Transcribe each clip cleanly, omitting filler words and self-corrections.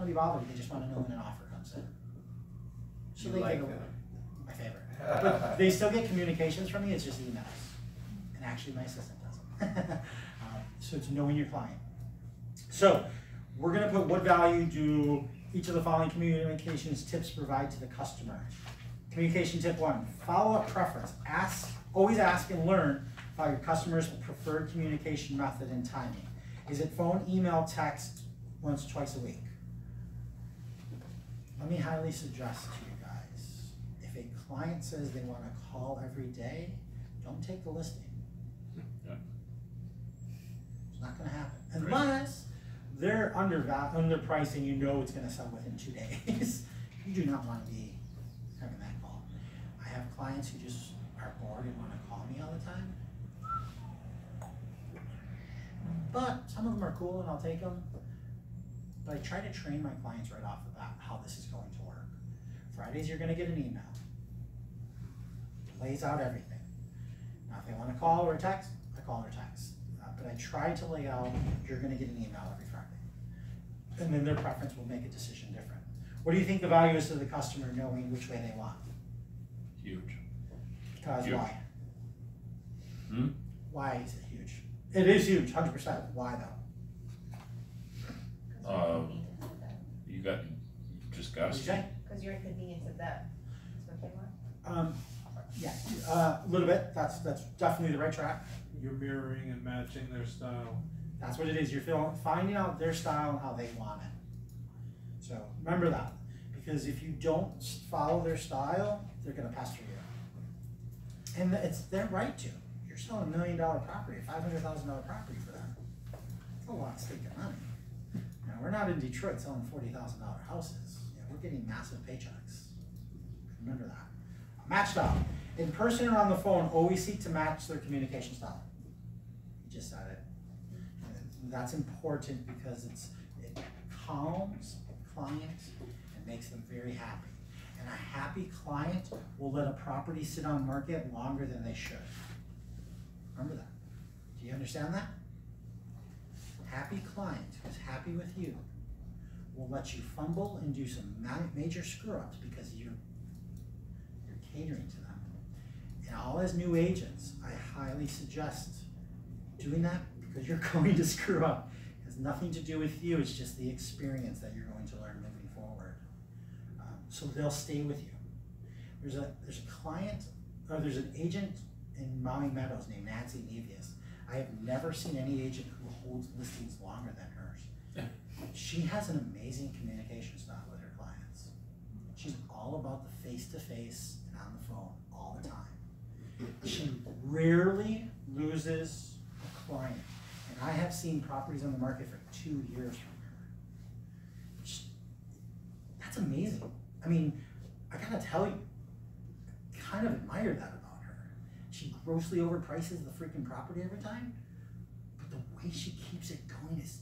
to be bothered. They just want to know when an offer comes in. So they like get them. my favorite. But they still get communications from me. It's just emails, and actually my assistant does them. So it's knowing your client. So we're going to put what value do each of the following communications tips provide to the customer. Communication tip 1: follow-up preference. Always ask and learn about your customer's preferred communication method and timing. Is it phone, email, text, once, twice a week? Let me highly suggest to you guys, if a client says they want to call every day, don't take the listing. Yeah. It's not going to happen. Unless they're underpriced and you know it's going to sell within 2 days. You do not want to be having that call. I have clients who just are bored and want to call me all the time. But some of them are cool and I'll take them. But I try to train my clients right off the bat how this is going to work. Fridays you're going to get an email. It lays out everything. Now if they want to call or text, I call or text. But I try to lay out, you're going to get an email every Friday. And then their preference will make a decision different. What do you think the value is to the customer knowing which way they want? Huge. Because Huge. why? Hmm? Why is it huge? It is huge, 100%. Why though? You just got What do you say? Because you're inconvenienced of them. That's what they want. Yeah, a little bit. That's definitely the right track. You're mirroring and matching their style. That's what it is. You're finding out their style and how they want it. So remember that, because if you don't follow their style, they're going to pester you, and it's their right to. You're selling $1 million property, $500,000 property for them. It's a lot of stinking money. Now we're not in Detroit selling $40,000 houses. Yeah, we're getting massive paychecks. Remember that. Match style. In person or on the phone, always seek to match their communication style. You just said it. And that's important because it calms clients and makes them very happy. And a happy client will let a property sit on market longer than they should. Remember that. Do you understand that? Happy client who's happy with you will let you fumble and do some major screw-ups because you're catering to them. And all as new agents, I highly suggest doing that because you're going to screw up. It has nothing to do with you, it's just the experience that you're going to learn moving forward. So they'll stay with you. There's a client, or there's an agent in Maui Meadows named Nancy Nevius. I have never seen any agent who holds listings longer than hers. She has an amazing communication style with her clients. She's all about the face-to-face and on the phone all the time. She rarely loses a client. And I have seen properties on the market for 2 years from her. That's amazing. I mean, I gotta tell you, I kind of admire that about her. She grossly overprices the freaking property every time, but the way she keeps it going is,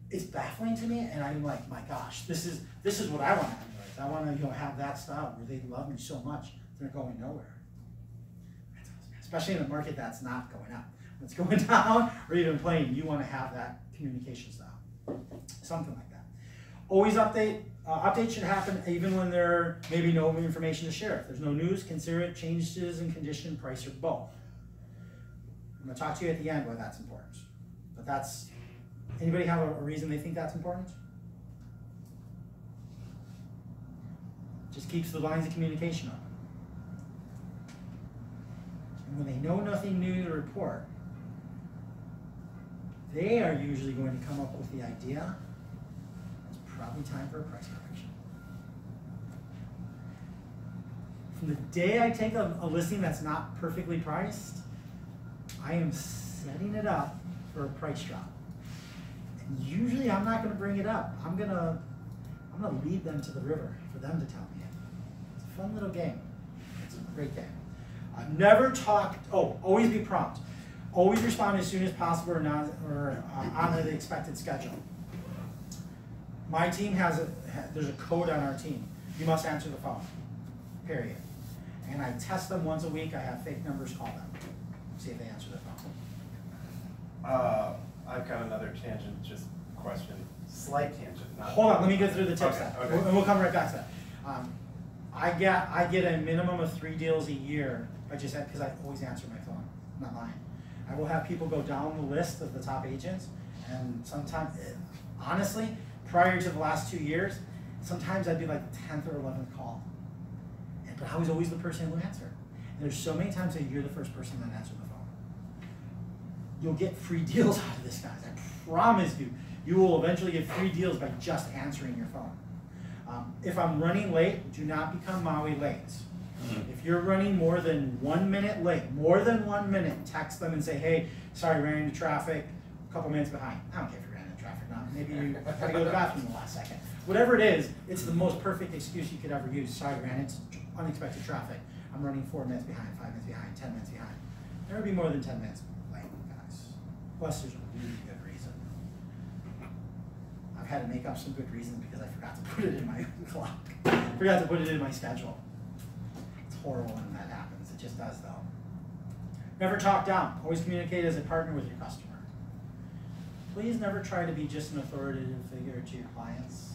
it's baffling to me, and I'm like, my gosh, this is what I want to emulate. I want to have that style where they love me so much they're going nowhere. That's awesome. Especially in a market that's not going up. When it's going down or even playing, you want to have that communication style. Something like that. Always update. Updates should happen even when there may be no information to share. If there's no news, consider it changes in condition, price, or both. I'm going to talk to you at the end why that's important. But that's, anybody have a reason they think that's important? Just keeps the lines of communication open. And when they know nothing new to report, they are usually going to come up with the idea it's probably time for a price correction. From the day I take a listing that's not perfectly priced, I am setting it up for a price drop. And usually I'm not going to bring it up. I'm gonna lead them to the river for them to tell me it. It's a fun little game. It's a great game. Never talk, always be prompt. Always respond as soon as possible or honor the expected schedule. My team there's a code on our team. You must answer the phone, period. And I test them once a week. I have fake numbers call them, see if they answer the phone. I've got another tangent, just question. slight tangent. Hold on, let me get through the tips Okay, then, okay. and we'll come right back to that. I get a minimum of 3 deals a year because I always answer my phone, I'm not lying. I will have people go down the list of the top agents, and sometimes, honestly, prior to the last 2 years, sometimes I'd be like the 10th or 11th call. But I was always the person who answered. And there's so many times that you're the first person that answered the phone. You'll get free deals out of this, guys. I promise you. You will eventually get free deals by just answering your phone. If I'm running late, do not become Maui late. If you're running more than 1 minute late, more than 1 minute, text them and say, hey, sorry, ran into traffic, a couple minutes behind. I don't care if you ran into traffic or not. Maybe you had to go to the bathroom in the last second. Whatever it is, it's the most perfect excuse you could ever use. Sorry, ran into unexpected traffic. I'm running 4 minutes behind, 5 minutes behind, 10 minutes behind. Never be more than 10 minutes late, guys. Plus, there's a really good reason. I've had to make up some good reasons because I forgot to put it in my clock. Forgot to put it in my schedule. It's horrible when that happens. It just does, though. Never talk down. Always communicate as a partner with your customer. Please never try to be just an authoritative figure to your clients.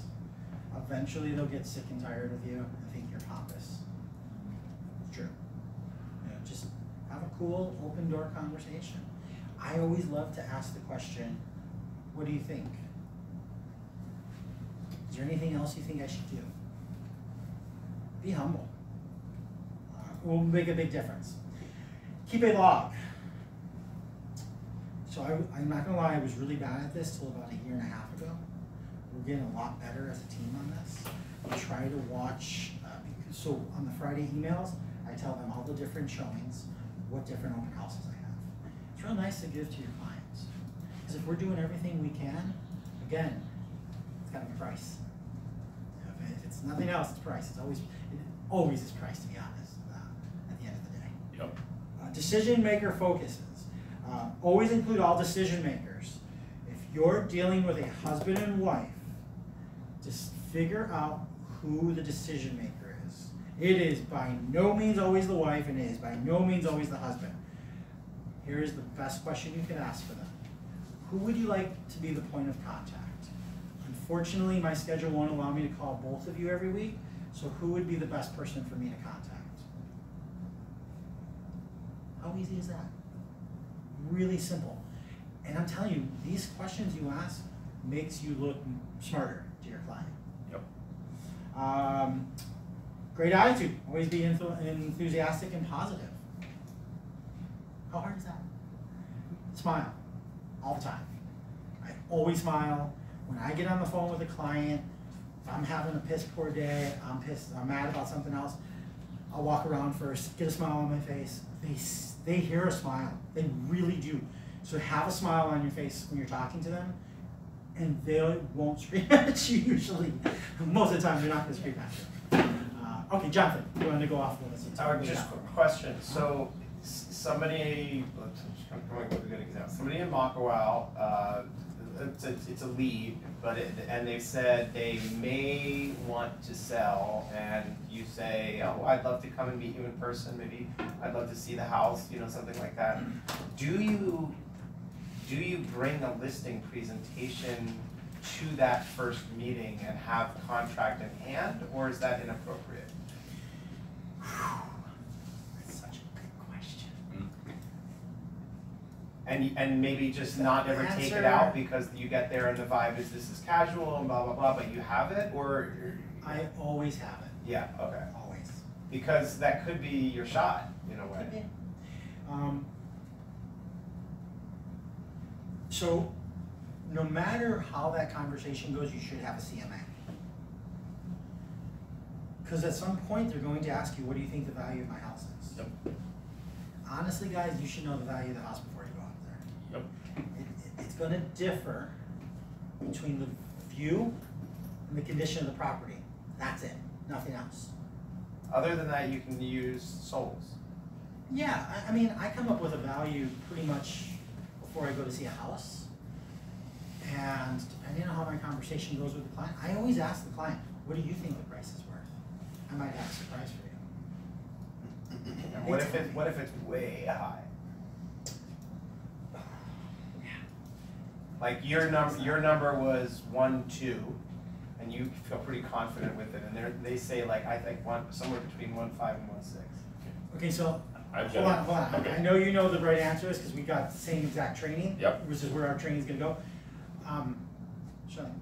Eventually, they'll get sick and tired of you and think you're pompous. It's true. You know, just have a cool, open-door conversation. I always love to ask the question, what do you think? Is there anything else you think I should do? Be humble. It will make a big difference. Keep a log. So I'm not gonna lie, I was really bad at this till about 1.5 years ago. We're getting a lot better as a team on this. We try to watch, so on the Friday emails, I tell them all the different showings, what different open houses I have. It's real nice to give to your clients. Because if we're doing everything we can, again, it's gotta be price. If it's nothing else, it's price. It always is price, to be honest, at the end of the day. Yep. Decision maker focuses. Always include all decision makers. If you're dealing with a husband and wife, just figure out who the decision maker is. It is by no means always the wife, and it is by no means always the husband. Here is the best question you can ask for them. Who would you like to be the point of contact? Unfortunately, my schedule won't allow me to call both of you every week, so who would be the best person for me to contact? How easy is that? Really simple. And I'm telling you, these questions you ask makes you look smarter to your client. Yep. Great attitude. Always be enthusiastic and positive. How hard is that? Smile all the time. I always smile. When I get on the phone with a client, if I'm having a piss poor day, I'm pissed, I'm mad about something else, I'll walk around first, get a smile on my face. They hear a smile. They really do. So have a smile on your face when you're talking to them, and they won't scream at you usually. Most of the time, they're not going to scream at you. Okay, Jonathan, you want to go off with us? Just a question. So somebody, I'm coming up with a good example. Somebody in Makawao, it's a lead, and they've said they may want to sell, and you say, oh, I'd love to come and meet you in person. Maybe I'd love to see the house, something like that. Do you bring a listing presentation to that first meeting and have contract in hand, or is that inappropriate? That's such a good question. And maybe just not ever take it out because you get there and the vibe is this is casual and blah blah blah, but you have it, or I always have it. yeah, okay, Always. because that could be your shot in a way. Could be. So, no matter how that conversation goes, you should have a CMA. Because at some point, they're going to ask you, what do you think the value of my house is? Yep. Honestly, guys, you should know the value of the house before you go out there. Yep. It's going to differ between the view and the condition of the property. That's it, nothing else. Other than that, you can use souls. Yeah, I mean, I come up with a value pretty much before I go to see a house. And depending on how my conversation goes with the client, I always ask the client, what do you think the price is worth? I might have a surprise for you. And what if it's way high? Like your number was 1.2, and you feel pretty confident with it, and they say like, I think somewhere between 1.5 and 1.6. Okay, so, I've hold got on. Okay. I know you know the right answer is because we got the same exact training. Yep. Which is where our training's gonna go. Sean,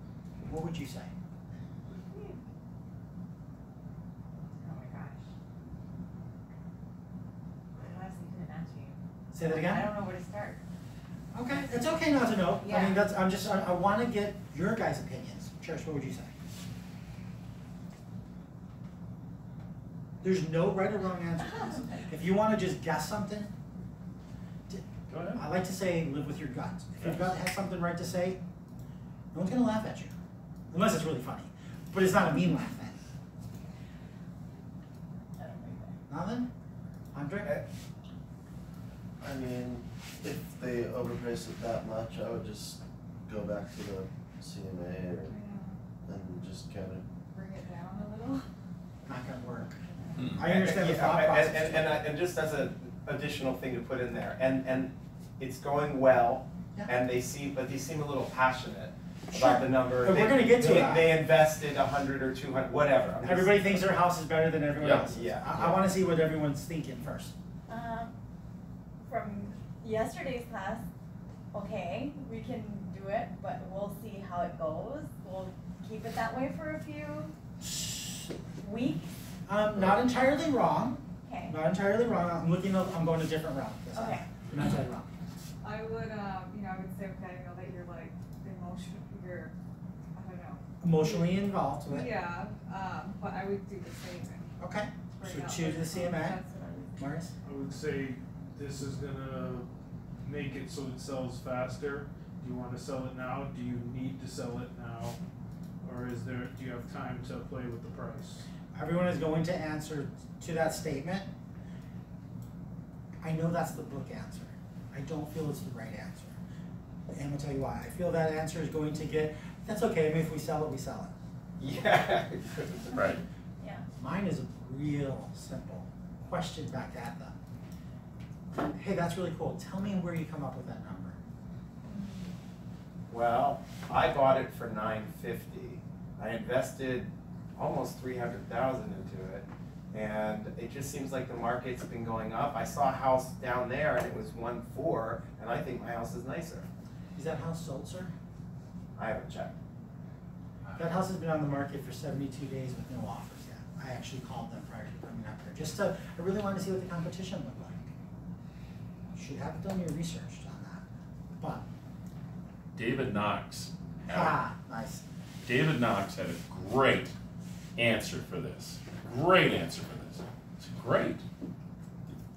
what would you say? Oh my gosh. I honestly couldn't answer you. Say that I again? don't know where to start. Okay, it's okay not to know. I mean, Yeah. I wanna get your guys' opinions. Trish, what would you say? There's no right or wrong answer to this. If you wanna just guess something, Go ahead. I like to say live with your gut. If your gut has something right to say, no one's gonna laugh at you. Unless it's really funny. But it's not a mean laugh then. I don't know. Nothing? Andre? I mean, if they overprice it that much, I would just go back to the CMA and just kind of. Bring it down a little. Not gonna work. Hmm. I understand the thought process. And just as an additional thing to put in there, and it's going well, Yeah. and they seem a little passionate Sure. about the number. But we're gonna get to that. They invested 100 or 200, whatever. I'm just- Everybody thinks their house is better than everyone Yep. else's. Yeah. I wanna see what everyone's thinking first. From yesterday's class, okay, we can do it, but we'll see how it goes. We'll keep it that way for a few weeks. Not entirely wrong. Okay. Not entirely wrong. I'm going a different route. Yes, Okay. You're not entirely wrong. I would, I would say, okay, I know that you're like you're, I don't know. Emotionally involved with it. Yeah, but I would do the same. Okay. Bring So out choose the CMA. That's what I would. Morris? I would say this is gonna make it so it sells faster. Do you wanna sell it now? Do you need to sell it now? Or do you have time to play with the price? Everyone is going to answer to that statement. I know that's the book answer. I don't feel it's the right answer. And I'm gonna tell you why. I feel that answer is going to get, that's okay, I mean, if we sell it, we sell it. Yeah. Right. Yeah. Mine is a real simple question back at them. Hey, that's really cool. Tell me where you come up with that number. Well, I bought it for $950. I invested almost $300,000 into it, and it just seems like the market's been going up. I saw a house down there and it was 1.4, and I think my house is nicer. Is that house sold, sir? I haven't checked. That house has been on the market for 72 days with no offers yet. I actually called them prior to coming up here, I really wanted to see what the competition looked like. You should have done your research on that, but, David Knox. nice. David Knox had a great answer for this. Great answer for this. It's great.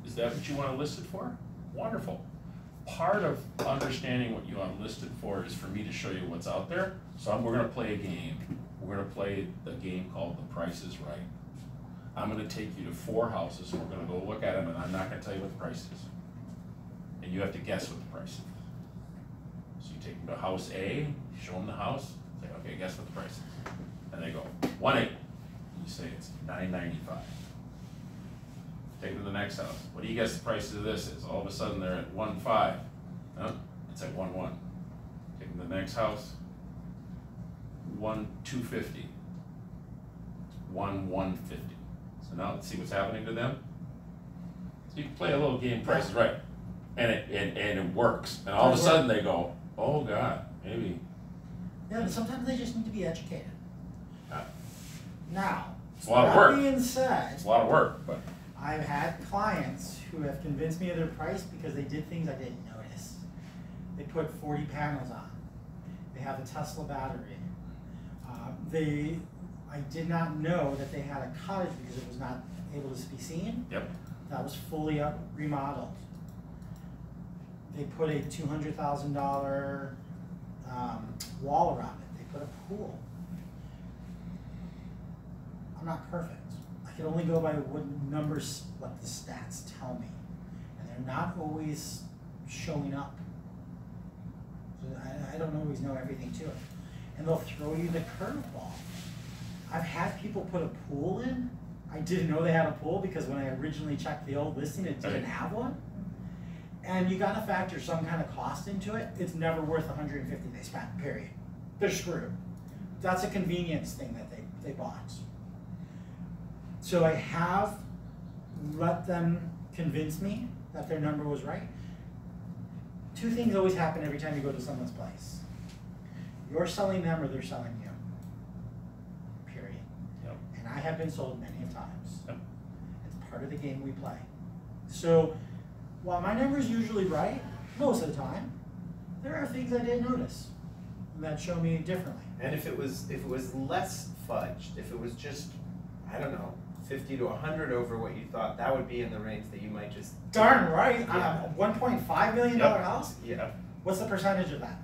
Is that what you want to list it for? Wonderful. Part of understanding what you want to list it for is for me to show you what's out there. So we're going to play a game. We're going to play the game called The Price is Right. I'm going to take you to 4 houses, and we're going to go look at them, and I'm not going to tell you what the price is. And you have to guess what the price is. So you take them to house A, show them the house, say, okay, guess what the price is. And they go, 1.8. You say it's $9.95. Take them to the next house. What do you guess the price of this is? All of a sudden they're at 1.5. No, it's at 1.1. Take them to the next house. 1.250. 1.150. So now let's see what's happening to them. So you can play a little game, Price is Right, and it works. And all of a sudden they go, oh God, maybe. Yeah, but sometimes they just need to be educated. Now, It's a lot of work. that being said, It's a lot of work, but I've had clients who have convinced me of their price because they did things I didn't notice. They put 40 panels on. They have a Tesla battery. I did not know that they had a cottage because it was not able to be seen. yep. That was fully remodeled. They put a $200,000 wall around it. They put a pool. I'm not perfect. I can only go by what numbers, what the stats tell me. And they're not always showing up. So I don't always know everything to it. And they'll throw you the curveball. I've had people put a pool in. I didn't know they had a pool because when I originally checked the old listing, it didn't have one. and you gotta factor some kind of cost into it. It's never worth $150 they spent, period. They're screwed. That's a convenience thing that they bought. So I have let them convince me that their number was right. Two things always happen every time you go to someone's place. You're selling them or they're selling you. Period. Yep. And I have been sold many times. Yep. It's part of the game we play. So while my number is usually right, most of the time, there are things I didn't notice that show me differently. And if it was less fudged, if it was just, I don't know, 50 to 100 over what you thought, that would be in the range that you might just. Darn right, Yeah. $1.5 million house? Yeah. What's the percentage of that?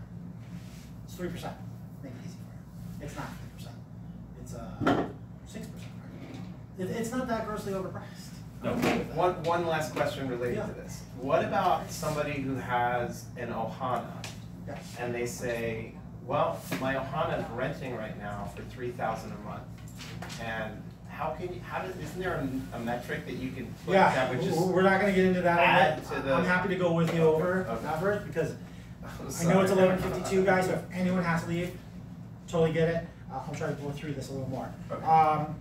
It's 3%. Make it easy for you. It's not 3%. It's 6%. Right? It's not that grossly overpriced. No. I'm okay with that. One last question related to this. What about somebody who has an Ohana Yeah. and they say, well, my Ohana is renting right now for $3,000 a month, and isn't there a metric that you can put that would just we're not going to get into that. add to the? I'm happy to go with you over first because I know it's 11:52, guys. So if anyone has to leave, totally get it. I'll try to go through this a little more. Okay.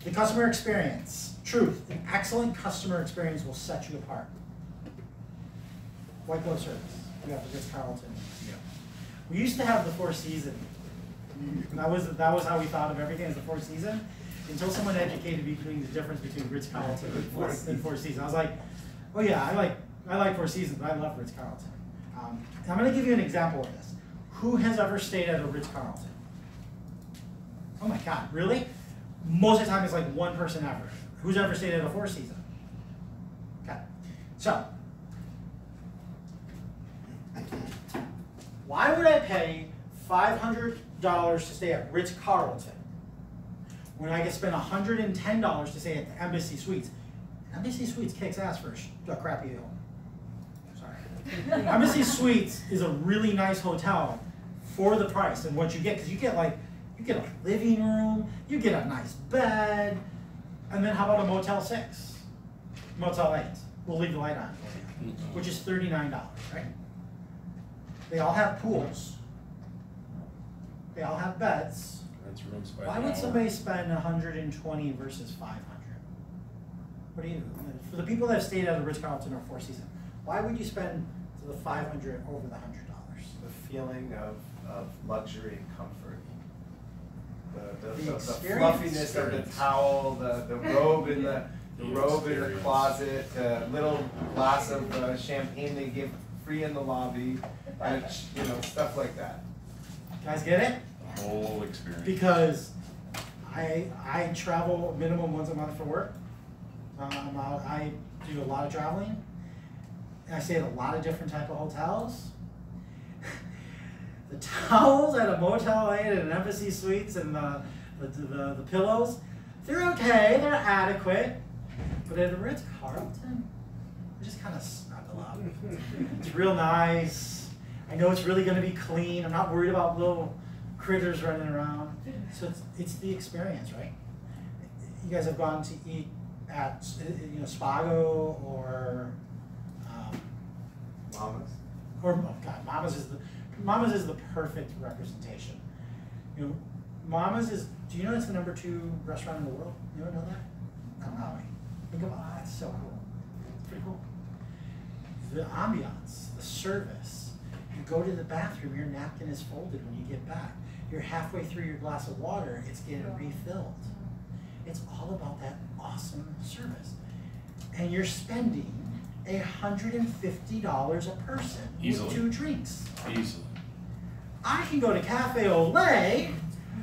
The customer experience. Truth. An excellent customer experience will set you apart. White glove service. We have the Ritz-Carlton. Yeah. We used to have the Four Seasons. That was how we thought of everything as the Four Seasons, until someone educated me between the difference between Ritz-Carlton and Four Seasons. I was like, oh yeah, I like Four Seasons, but I love Ritz-Carlton. I'm going to give you an example of this. Who has ever stayed at a Ritz-Carlton? Oh my God, really? Most of the time it's like one person ever. Who's ever stayed at a Four Seasons? Okay, so why would I pay $500 to stay at Ritz-Carlton when I could spend $110 to stay at the Embassy Suites? Embassy Suites kicks ass for a crappy home. Sorry. Embassy Suites is a really nice hotel for the price and what you get, because you get a living room, you get a nice bed, and then how about a Motel 6? Motel 8. We'll leave the light on for you, which is $39, right? They all have pools. They all have beds. Rents rooms by Why the would hour. somebody spend 120 versus 500? What do you, for the people that have stayed at a Ritz-Carlton or Four Seasons, why would you spend the 500 over the $100? The feeling of luxury and comfort. The experience. fluffiness of the towel, the robe in the robe in the experience. closet, the little glass of champagne they give free in the lobby, stuff like that. Guys get it? The whole experience. Because I travel minimum once a month for work. I do a lot of traveling. And I stay at a lot of different type of hotels. The towels at a Motel 8 and an Embassy Suites and the pillows, they're okay, they're adequate. But at a Ritz-Carlton, they just kind of snuggle up. It's real nice. I know it's really going to be clean. I'm not worried about little critters running around. So it's the experience, right? You guys have gone to eat at Spago or Mamas. oh God, Mama's is the perfect representation. Mama's is. Do you know it's the #2 restaurant in the world? You ever know that? On Maui. Think about that. It's so cool. It's pretty cool. The ambiance, the service. You go to the bathroom, your napkin is folded when you get back. You're halfway through your glass of water, it's getting refilled. It's all about that awesome service. And you're spending $150 a person Easily. with 2 drinks. Easily. I can go to Cafe Olay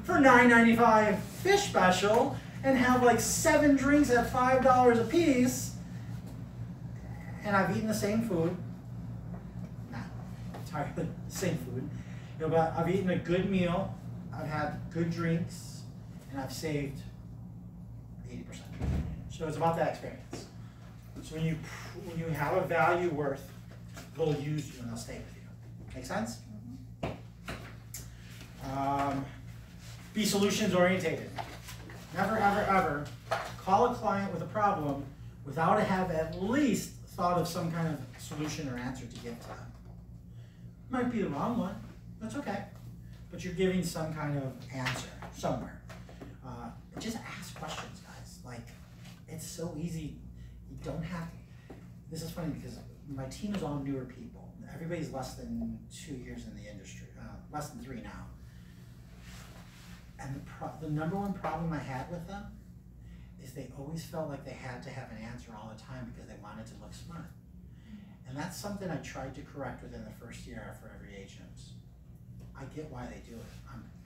for $9.95 fish special and have like 7 drinks at $5 a piece, and I've eaten the same food. Not entirely the same food, but I've eaten a good meal, I've had good drinks, and I've saved 80%. So it's about that experience. So when you have a value worth, they'll use you and they'll stay with you. Make sense? Be solutions orientated. Never, ever, ever call a client with a problem without have at least thought of some kind of solution or answer to give to them. Might be the wrong one, that's okay. But you're giving some kind of answer somewhere. Just ask questions, guys. Like, it's so easy. You don't have to. This is funny because my team is all newer people. Everybody's less than 2 years in the industry, less than 3 now. And the number one problem I had with them is they always felt like they had to have an answer all the time because they wanted to look smart. And that's something I tried to correct within the first year for every agent. I get why they do it.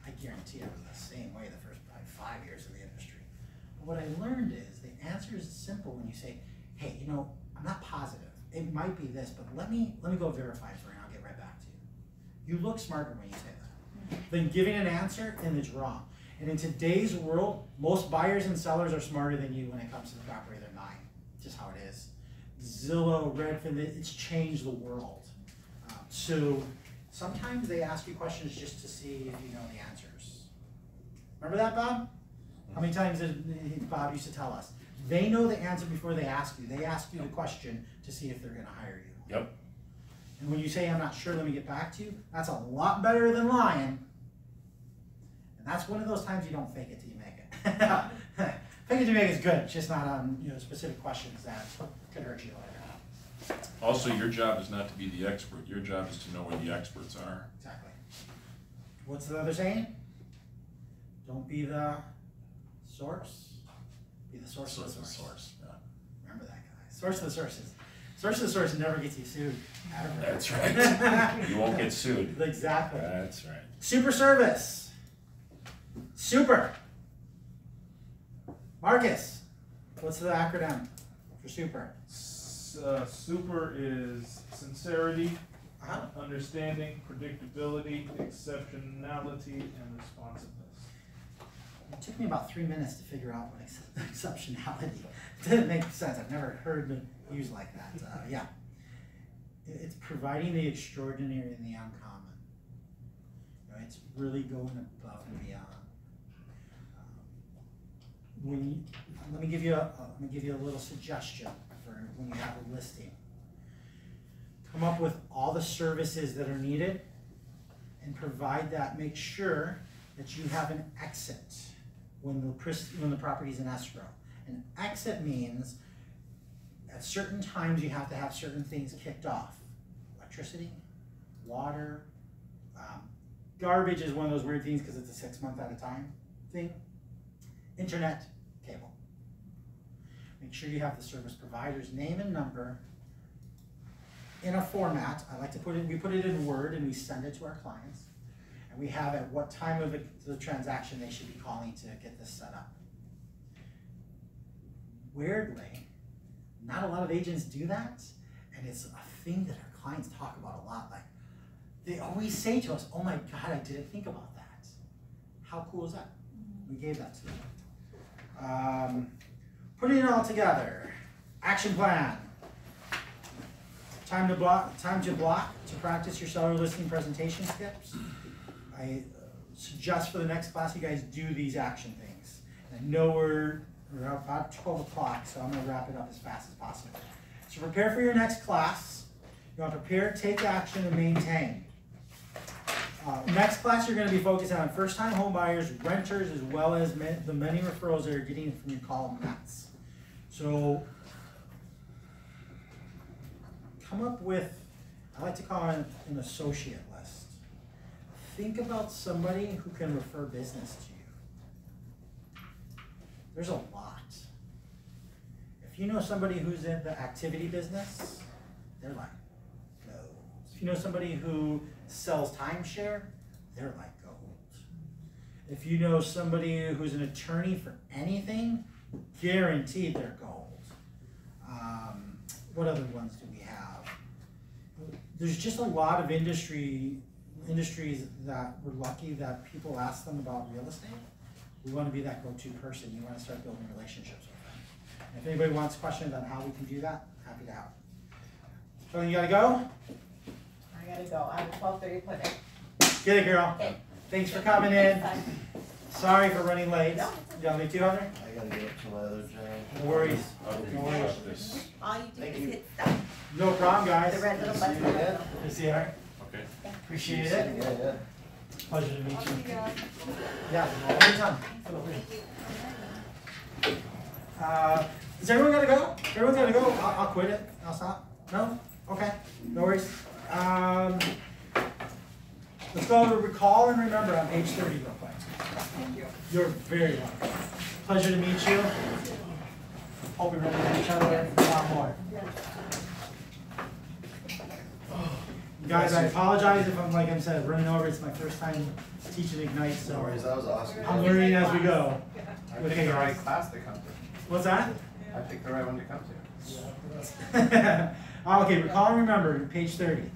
I guarantee I was the same way the first probably 5 years in the industry. But what I learned is the answer is simple when you say, hey, you know, I'm not positive. It might be this, but let me go verify for you and I'll get right back to you. You look smarter when you say that than giving an answer and it's wrong. And in today's world, most buyers and sellers are smarter than you when it comes to the property they're buying. Just how it is. Zillow, Redfin, it's changed the world. So sometimes they ask you questions just to see if you know the answers. Remember that, Bob? How many times did Bob used to tell us? They know the answer before they ask you. They ask you the question to see if they're going to hire you. Yep. And when you say, I'm not sure, let me get back to you, that's a lot better than lying. And that's one of those times you don't fake it till you make it. Fake it till you make it is good, just not on specific questions that could hurt you later. Also, your job is not to be the expert. Your job is to know where the experts are. Exactly. What's the other saying? Don't be the source. Be the source of the source. Yeah. Remember that, guy. Source of the sources. Source of the source never gets you sued. Ever. That's right. You won't get sued. Exactly. That's right. Super service. Super. Marcus, what's the acronym for super? Super is sincerity, Uh-huh. understanding, predictability, exceptionality, and responsiveness. It took me about 3 minutes to figure out what exceptionality didn't make sense. I've never heard it used like that. Yeah. It's providing the extraordinary and the uncommon. It's really going above and beyond. Let me give you a little suggestion for when you have a listing. Come up with all the services that are needed and provide that. Make sure that you have an exit when the property is in escrow. An exit means at certain times you have to have certain things kicked off. Electricity, water, garbage is one of those weird things because it's a 6 month at a time thing. Internet, cable. Make sure you have the service provider's name and number in a format. I like to we put it in Word and we send it to our clients. And we have at what time of the transaction they should be calling to get this set up. Weirdly, not a lot of agents do that, and it's a thing that our clients talk about a lot. Like, they always say to us, oh my God, I didn't think about that. How cool is that? We gave that to them. Putting it all together. Action plan. Time to block to practice your seller listing presentation tips. I suggest for the next class you guys do these action things. And I know we're about 12 o'clock, so I'm going to wrap it up as fast as possible. So prepare for your next class. You want to prepare, take action, and maintain. Next class, you're going to be focusing on first-time home buyers, renters, as well as the many referrals that are getting from your call mats. So come up with, I like to call it an associate list. Think about somebody who can refer business to you. There's a lot. If you know somebody who's in the activity business, they're like, no. If you know somebody who sells timeshare, they're like gold. If you know somebody who's an attorney for anything, guaranteed they're gold. What other ones do we have? There's just a lot of industries that we're lucky that people ask them about real estate. We want to be that go-to person. You want to start building relationships with them. And if anybody wants questions on how we can do that, happy to help. So you gotta go? I gotta go. I have a 12:30 appointment. Get it, girl. Okay. Thanks for coming in. Bye. Sorry for running late. No, You want me to, Hunter? I gotta get up to my other job. No worries. How do we No worries. shut this? all you do Thank is you. hit stop. No problem, guys. The red little See button. you again. Good to see you, Hunter. Okay. Appreciate it. Yeah, yeah. Pleasure to meet I'll you. see you guys. Yeah, anytime. Feel free. Is everyone gotta go? Everyone's gotta go? I'll quit it. I'll stop. No? Okay. No worries. Let's go over recall and remember on page 30 real quick. Thank you. You're very welcome. Pleasure to meet you. Hope we run into each other a lot more. You guys, I apologize if I'm, like I said, running over. It's my first time teaching Ignite, No so worries, that was awesome. I'm learning as we go. I Okay, picked the right guys. class to come to. What's that? I picked the right one to come to. Okay, recall and remember, page 30.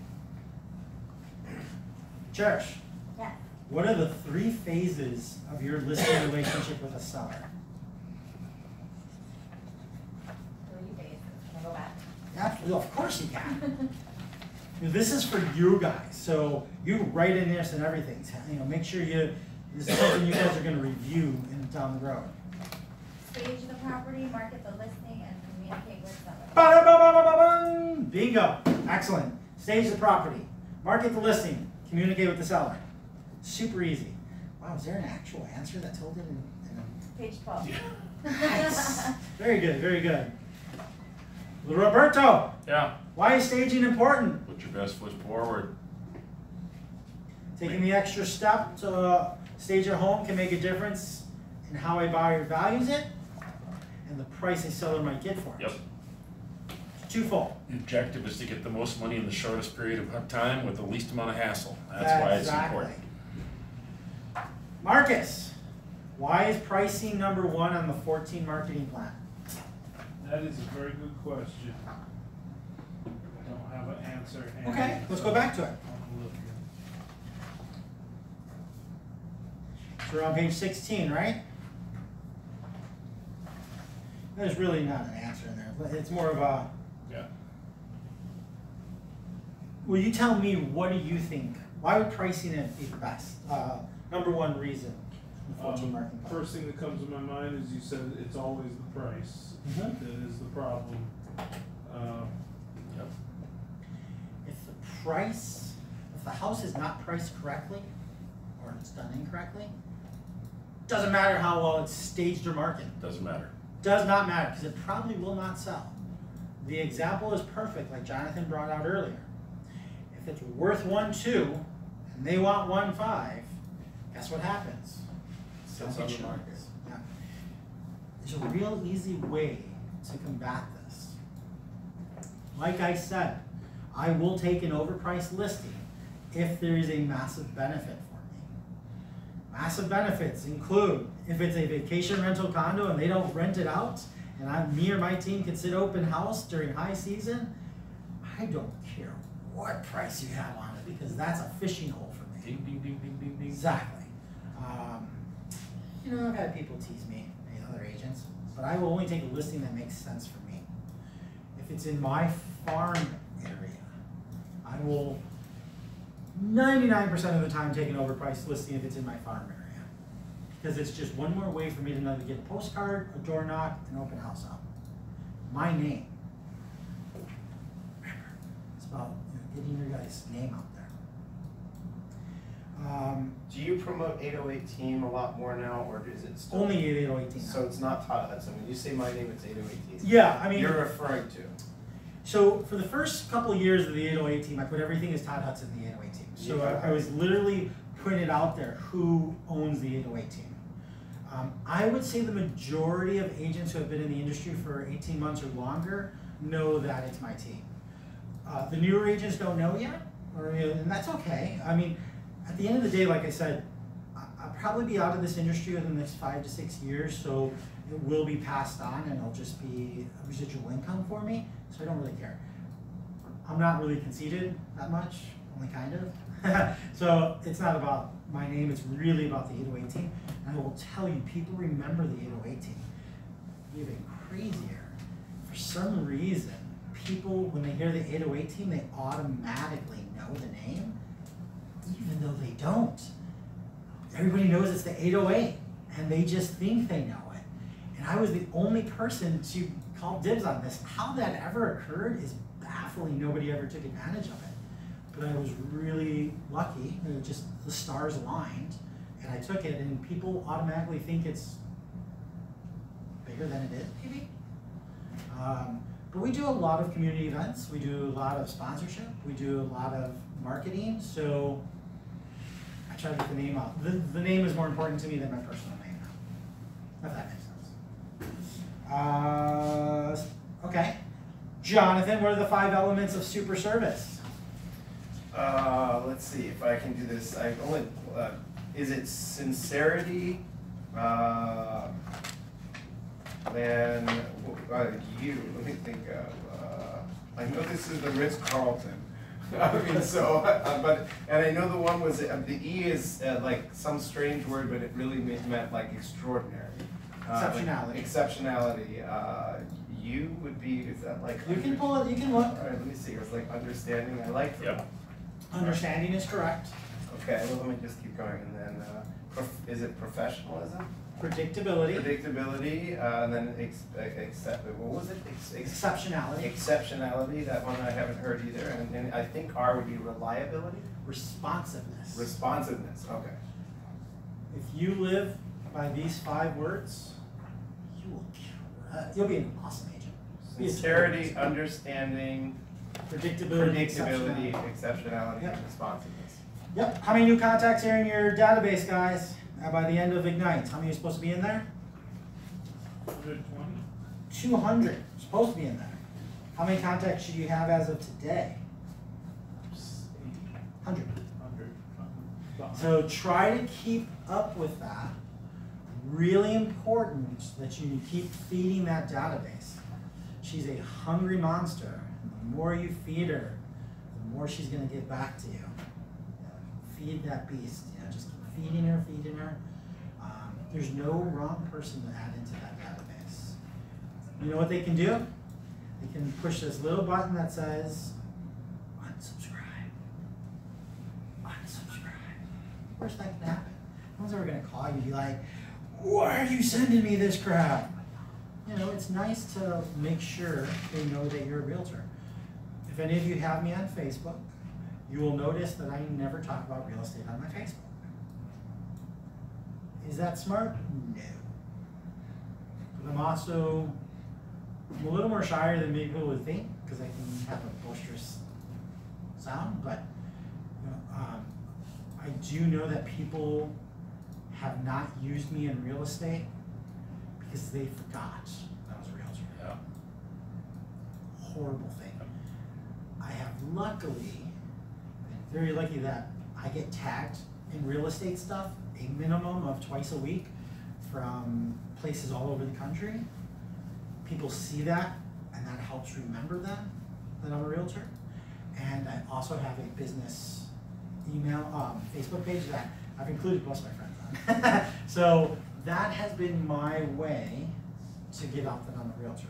Cherish, Yeah. what are the 3 phases of your listing relationship with a seller? 3 phases. Can I go back? Yeah, well, of course you can. This is for you guys, so you write in this and everything. You know, make sure this is something you guys are going to review down the road. Stage the property, market the listing, and communicate with seller. Ba-da-ba-ba-ba-ba-bum! Bingo. Excellent. Stage the property, market the listing, communicate with the seller. Super easy. Wow, is there an actual answer that told it in a... Page 12. Nice. Very good, very good. Roberto, Yeah, why is staging important? put your best foot forward. Taking the extra step to stage a home can make a difference in how a buyer values it and the price a seller might get for it. Yep. It's twofold. The objective is to get the most money in the shortest period of time with the least amount of hassle. That's why it's Exactly. important. Marcus, why is pricing number 1 on the 14 marketing plan? That is a very good question. I don't have an answer. handy, Okay, let's go so back to it. I'm looking. So we're on page 16, right? There's really not an answer in there, but it's more of a, Yeah. will you tell me, what do you think? Why would pricing it be the best? Number 1 reason in the 14 marketing plan. First thing that comes to my mind is you said it's always the price. Mhm. That is the problem. Yep. If the house is not priced correctly, or it's done incorrectly, doesn't matter how well it's staged or marketed. Doesn't matter. Does not matter, because it probably will not sell. The example is perfect, like Jonathan brought out earlier. If it's worth 1.2 and they want 1.5, guess what happens? Sits on the market. Yeah. There's a real easy way to combat this. Like I said, I will take an overpriced listing if there is a massive benefit for me. Massive benefits include if it's a vacation rental condo and they don't rent it out, and me or my team can sit open house during high season, I don't care what price you have on it, because that's a fishing hole for me. Ding, ding, ding, ding, ding, ding. Exactly. You know, I've had people tease me, other agents, but I will only take a listing that makes sense for me. If it's in my farm area, I will 99% of the time take an overpriced listing if it's in my farm area. Because it's just one more way for me to know to get a postcard, a door knock, an open house out. My name. Remember, it's about getting your guys' name out there. Do you promote 808 team a lot more now, or is it still? Only 818. So it's not Todd Hudson. When you say my name, it's 808 team. Yeah, I mean, You're referring to. so for the first couple of years of the 808 team, I put everything as Todd Hudson, the 808 team. So I was literally putting it out there who owns the 808 team. I would say the majority of agents who have been in the industry for 18 months or longer know that it's my team. The newer agents don't know yet, and that's okay. I mean, at the end of the day, like I said, I'll probably be out of this industry within the next 5 to 6 years, so it will be passed on and it'll just be a residual income for me, so I don't really care. I'm not really conceited that much, only kind of. So it's not about my name, it's really about the 808 team. And I will tell you, people remember the 808 team. Even crazier. For some reason, people, when they hear the 808 team, they automatically know the name, even though they don't. Everybody knows it's the 808. and they just think they know it. And I was the only person to call dibs on this. How that ever occurred is baffling. Nobody ever took advantage of it. But I was really lucky. Just the stars aligned, and I took it, and people automatically think it's bigger than it is, maybe. But we do a lot of community events. We do a lot of sponsorship. We do a lot of marketing. So I try to get the name out. The name is more important to me than my personal name now, if that makes sense. Okay. Jonathan, what are the 5 elements of super service? Let's see if I can do this. I only, is it sincerity? Then you, let me think of, I know this is the Ritz-Carlton. I mean, so, but, and I know the one was, the E is like some strange word, but it really meant like extraordinary. Exceptionality. Like exceptionality. You would be, is that like? You can pull it, you can look. All right, let me see, it was like understanding, I like that. Yep. Understanding is correct. Okay, well, let me just keep going, and then, is it professionalism? Predictability. Predictability, and then what was it? Exceptionality. Exceptionality, that one I haven't heard either, and I think R would be reliability? Responsiveness. Responsiveness, okay. If you live by these 5 words, you'll be an awesome agent. Sincerity, understanding, Predictability, exceptionality, Yep. and responsiveness. Yep. How many new contacts are in your database, guys? By the end of Ignite, how many are supposed to be in there? 120? 200 supposed to be in there. How many contacts should you have as of today? 100. 100. So try to keep up with that. Really important that you keep feeding that database. She's a hungry monster. The more you feed her, the more she's going to give back to you. Feed that beast. Just keep feeding her, feeding her. There's no wrong person to add into that database. You know what they can do? They can push this little button that says unsubscribe. Unsubscribe. Of course that can happen. No one's ever going to call you and be like, why are you sending me this crap? It's nice to make sure they know that you're a realtor. If any of you have me on Facebook, you will notice that I never talk about real estate on my Facebook. Is that smart? No. But I'm also a little more shyer than maybe people would think, because I can have a boisterous sound, but I do know that people have not used me in real estate because they forgot I was a realtor. Yeah. Horrible thing. I have luckily been very lucky that I get tagged in real estate stuff a minimum of twice a week from places all over the country. People see that, and that helps remember them, that I'm a realtor. And I also have a business email, Facebook page that I've included most of my friends on. So that has been my way to get out that I'm a realtor.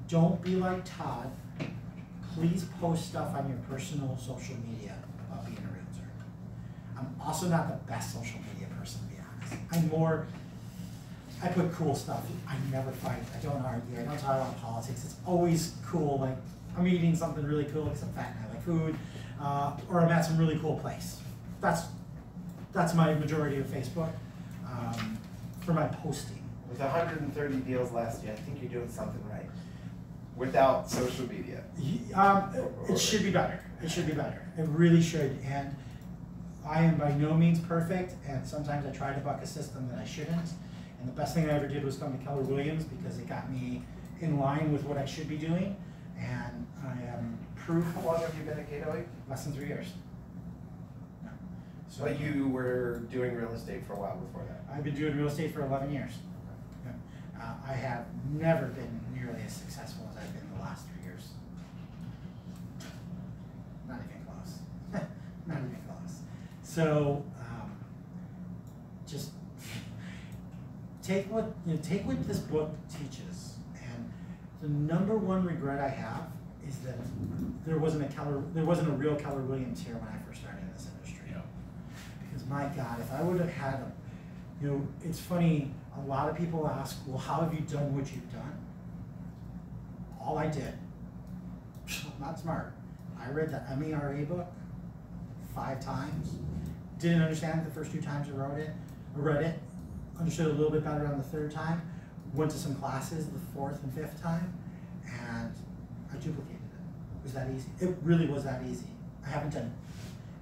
Don't be like Todd. Please post stuff on your personal social media about being a realtor. I'm also not the best social media person, to be honest. I put cool stuff. I never fight. I don't argue. I don't talk about politics. It's always cool. Like, I'm eating something really cool because I'm fat and I like food, or I'm at some really cool place. That's my majority of Facebook for my posting. With 130 deals last year, I think you're doing something right. Without social media. It should be better. It should be better. It really should. And I am by no means perfect, and sometimes I try to buck a system that I shouldn't. And the best thing I ever did was come to Keller Williams because it got me in line with what I should be doing. And I am proof. How long have you been at Gateway? Less than 3 years. No. So you were doing real estate for a while before that? I've been doing real estate for 11 years. I have never been nearly as successful as I've been the last 3 years. Not even close. Not even close. So just take what this book teaches. And the number one regret I have is that there wasn't a real Keller Williams here when I first started in this industry. Yeah. Because my God, if I would have had You know, it's funny, a lot of people ask, well, how have you done what you've done? All I did, not smart, I read the MERA book 5 times, didn't understand it the first 2 times I read it, understood it a little bit better on the 3rd time, went to some classes the 4th and 5th time, and I duplicated it. It was that easy. It really was that easy. I haven't done it.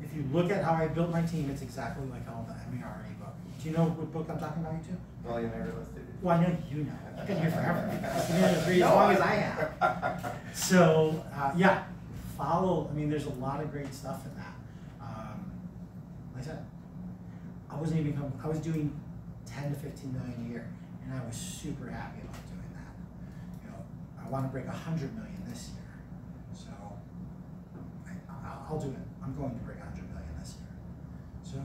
If you look at how I built my team, it's exactly like how the MERA book. Do you know what book I'm talking about, you two? Well, you never listed it. Well, I know you know. I've been here forever. I've been here as long as I have. So, yeah, follow. I mean, there's a lot of great stuff in that. Like I said, I was doing 10 to 15 million a year, and I was super happy about doing that. You know, I want to break 100 million this year, so I'll do it. I'm going to break 100 million this year. So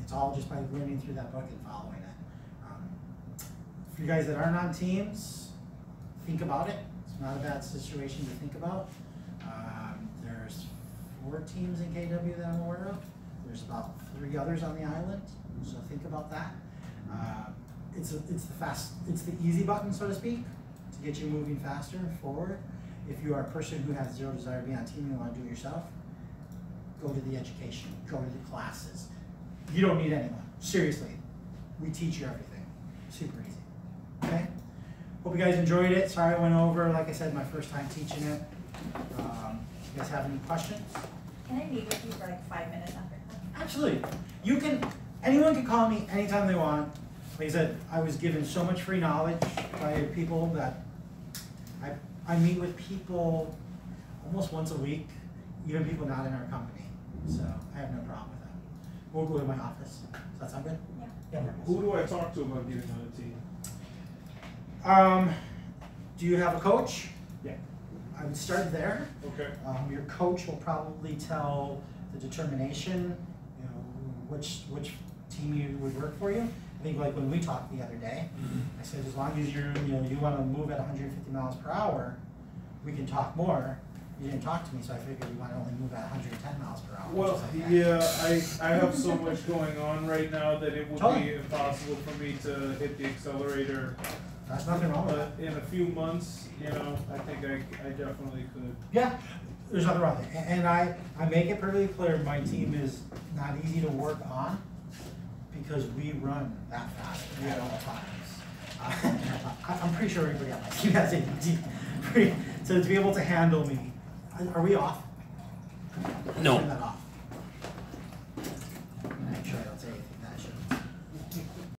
it's all just by learning through that book and following it. For you guys that aren't on teams, think about it. It's not a bad situation to think about. There's 4 teams in KW that I'm aware of. There's about 3 others on the island, so think about that. It's the easy button, so to speak, to get you moving faster and forward. If you are a person who has zero desire to be on team and you want to do it yourself, go to the education, go to the classes. You don't need anyone. Seriously, we teach you everything. Super easy. Okay? Hope you guys enjoyed it. Sorry I went over. Like I said, my first time teaching it. You guys have any questions? Can I meet with you for like 5 minutes after class? Absolutely. Anyone can call me anytime they want. Like I said, I was given so much free knowledge by people that I meet with people almost once a week, even people not in our company. So I have no problem with that. We'll go to my office. Does that sound good? Yeah. Who do I talk to about getting on a team? Do you have a coach? Yeah. I would start there. Okay. Your coach will probably tell the determination, you know, which team you would work for you. I think like when we talked the other day, I said as long as you want to move at 150 miles per hour, we can talk more. You didn't talk to me, so I figured you want to only move at 110 miles per hour. Well, like yeah, I have so much going on right now that it would Totally. be impossible for me to hit the accelerator. There's nothing wrong with that. But in a few months, you know, I think I definitely could. Yeah, there's nothing wrong with it. And I make it perfectly clear my team is not easy to work on because we run that fast at all times. I'm pretty sure everybody on my team has ADD. So to be able to handle me, are we off? No. Turn that off.